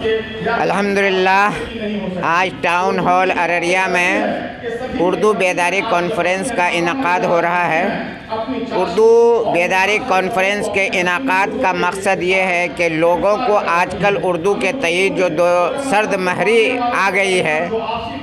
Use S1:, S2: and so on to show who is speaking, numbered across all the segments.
S1: الحمدللہ آج town hall Araria میں اردو بیداری کانفرنس کا انعقاد ہو رہا ہے۔ اردو بیداری کانفرنس کے انعقاد کا مقصد یہ ہے کہ لوگوں کو آج کل اردو کے تئیں جو سرد مہری آ گئی ہے،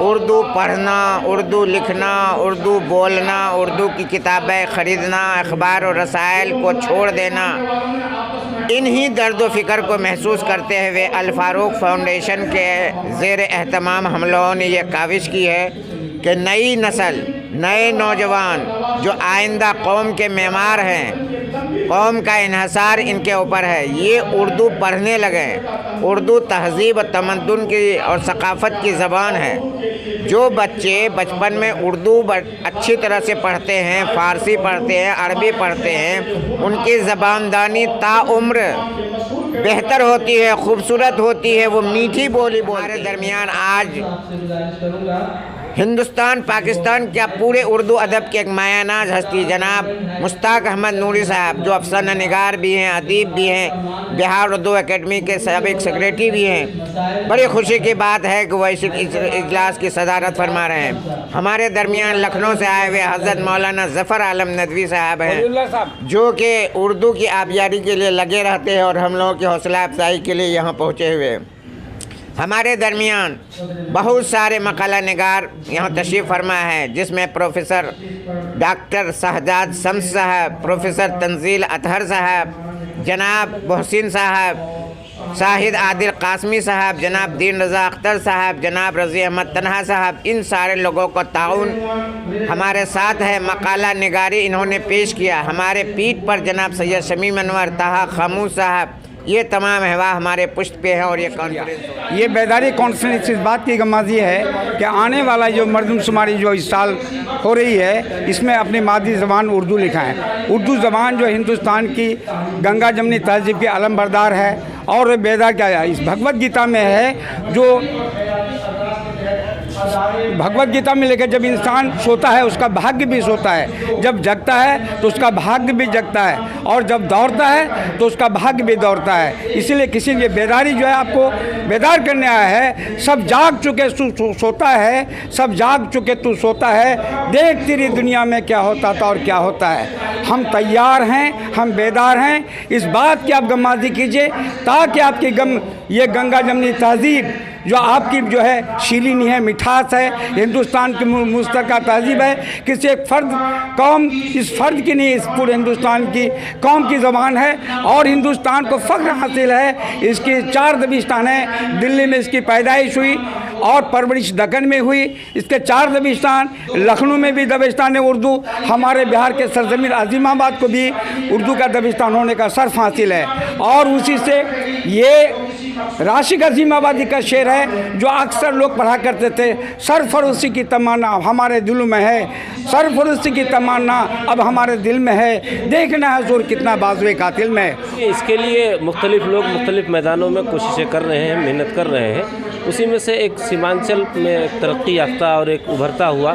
S1: اردو پڑھنا، اردو لکھنا، اردو بولنا، اردو کی کتابیں خریدنا، اخبار و رسائل کو چھوڑ دینا، انہی درد و فکر کو محسوس کرتے ہوئے الفاروق فاؤنڈیشن کے زیر اہتمام ہم لوگوں نے یہ کاوش کی ہے کہ نئی نسل، نئے نوجوان جو آئندہ قوم کے معمار ہیں، قوم کا انحصار ان کے اوپر ہے، یہ اردو پڑھنے لگیں۔ اردو تہذیب و تمدن کی اور ثقافت کی زبان ہے۔ جو بچے بچپن میں اردو اچھی طرح سے پڑھتے ہیں، فارسی پڑھتے ہیں، عربی پڑھتے ہیں، ان کی زباندانی تا عمر بہتر ہوتی ہے، خوبصورت ہوتی ہے، وہ میٹھی بولی ہمارے درمیان آج ہندوستان، پاکستان کیا پورے اردو ادب کے ایک مایہ ناز ہستی جناب مشتاق احمد نوری صاحب، جو افسانہ نگار بھی ہیں، ادیب بھی ہیں، بہار اردو اکیڈمی کے سابق سیکریٹری بھی ہیں۔ بڑی خوشی کی بات ہے کہ وہ اس اجلاس کی صدارت فرما رہے ہیں۔ ہمارے درمیان لکھنؤ سے آئے ہوئے حضرت مولانا ظفر عالم ندوی صاحب ہیں، جو کہ اردو کی آبیاری کے لیے لگے رہتے ہیں اور ہم لوگوں کی حوصلہ افزائی کے لیے یہاں پہنچے ہوئے ہیں۔ ہمارے درمیان بہت سارے مقالہ نگار یہاں تشریف فرما ہے، جس میں پروفیسر ڈاکٹر شہزاد شمس صاحب، پروفیسر تنزیل اطہر صاحب، جناب محسن صاحب، شاہد عادل قاسمی صاحب، جناب دین رضا اختر صاحب، جناب رضی احمد تنہا صاحب، ان سارے لوگوں کو تعاون ہمارے ساتھ ہے۔ مقالہ نگاری انہوں نے پیش کیا۔ ہمارے پیٹھ پر جناب سید شمیم انور، طاہا خاموش صاحب، یہ تمام ہوا ہمارے پشت پہ ہیں اور یہ کانفرنس
S2: یہ بیداری کانفرنس اس بات کی غمازی ہے کہ آنے والا جو مردم شماری جو اس سال ہو رہی ہے، اس میں اپنی مادری زبان اردو لکھا ہے۔ اردو زبان جو ہندوستان کی گنگا جمنی تہذیب کی علم بردار ہے، اور بیدار کیا ہے اس بھگوت گیتا میں ہے، جو بھگوت گیتا میں لکھے جب انسان سوتا ہے اس کا بھاگیہ بھی سوتا ہے، جب جگتا ہے تو اس کا بھاگیہ بھی جگتا ہے، اور جب دوڑتا ہے تو اس کا بھاگیہ بھی دوڑتا ہے۔ اسی لیے کسی نے بیداری جو ہے آپ کو بیدار کرنے آیا ہے۔ سب جاگ چکے تو سوتا ہے، سب جاگ چکے تو سوتا ہے، دیکھ تیری دنیا میں کیا ہوتا تھا اور کیا ہوتا ہے۔ ہم تیار ہیں، ہم بیدار ہیں، اس بات کی آپ غمازی کیجئے تاکہ آپ کی یہ گنگا جمنی تہذیب جو آپ کی جو ہے شیرینی ہے، مٹھاس ہے، ہندوستان کی مشترکہ تہذیب ہے، کسی ایک فرد قوم، اس فرد کی نہیں، اس پورے ہندوستان کی قوم کی زبان ہے، اور ہندوستان کو فخر حاصل ہے۔ اس کی 4 دبستان ہیں، دلی میں اس کی پیدائش ہوئی اور پرورش دکن میں ہوئی، اس کے 4 دبستان، لکھنؤ میں بھی دبستان اردو، ہمارے بہار کے سرزمین عظیم آباد کو بھی اردو کا دبستان ہونے کا شرف حاصل ہے۔ اور اسی سے یہ راشد عظیم آبادی کا شعر ہے جو اکثر لوگ پڑھا کرتے تھے، سرفروشی کی تمنا ہمارے دلوں میں ہے، سرفروشی کی تمنا اب ہمارے دل میں ہے، دیکھنا ہے زور کتنا بازوئے قاتل میں ہے۔
S3: اس کے لیے مختلف لوگ مختلف میدانوں میں کوششیں کر رہے ہیں، محنت کر رہے ہیں۔ اسی میں سے ایک سیمانچل میں ایک ترقی یافتہ اور ایک ابھرتا ہوا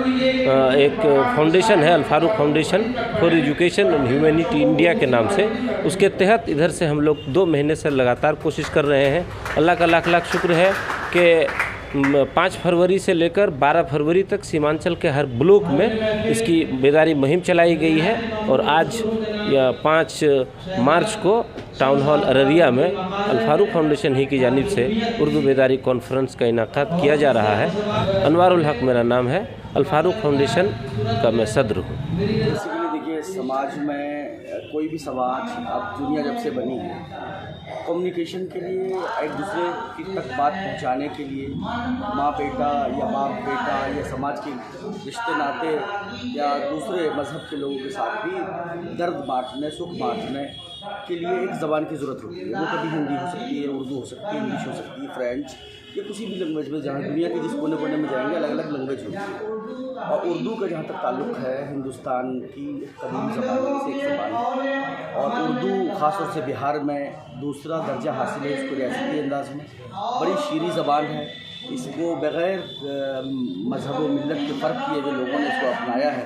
S3: ایک فاؤنڈیشن ہے، Alfarooq foundation for education and humanity India کے نام سے۔ اس کے تحت ادھر سے ہم لوگ 2 مہینے سے لگاتار کوشش کر رہے ہیں۔ اللہ کا لاکھ لاکھ شکر ہے کہ 5 فروری سے لے کر 12 فروری تک سیمانچل کے ہر بلاک میں اس کی بیداری مہم چلائی گئی ہے، اور آج 5 مارچ کو ٹاؤن ہال ارریہ میں الفاروق فاؤنڈیشن ہی کی جانب سے اردو بیداری کانفرنس کا انعقاد کیا جا رہا ہے۔ انوار الحق میرا نام ہے، الفاروق فاؤنڈیشن کا میں صدر ہوں۔
S4: بیسیکلی دیکھیے، سماج میں کوئی بھی سماج، اب دنیا جب سے بنی ہے، کمیونیکیشن کے لیے، ایک دوسرے کی تک بات پہنچانے کے لیے، ماں بیٹا یا باپ بیٹا یا سماج کے رشتے ناتے یا دوسرے مذہب کے لوگوں کے ساتھ بھی درد بانٹنے، سکھ بانٹنے کے لیے ایک زبان کی ضرورت ہوتی ہے۔ وہ کبھی ہندی ہو سکتی ہے، اردو ہو سکتی ہے، انگلش ہو سکتی ہے، فرینچ، یا کسی بھی لینگویج میں، جہاں دنیا کے جس کونے کونے میں جائیں گے الگ الگ لینگویج ہوتی ہے۔ اور اردو کا جہاں تک تعلق ہے، ہندوستان کی قدیم زبانوں میں سے ایک زبان ہے، اور اردو خاص طور سے بہار میں دوسرا درجہ حاصل ہے اس کو ریاستی انداز میں۔ بڑی شیریں زبان ہے، اس کو بغیر مذہب و ملت کے فرق کیے ہوئے لوگوں نے اس کو اپنایا ہے،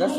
S4: 10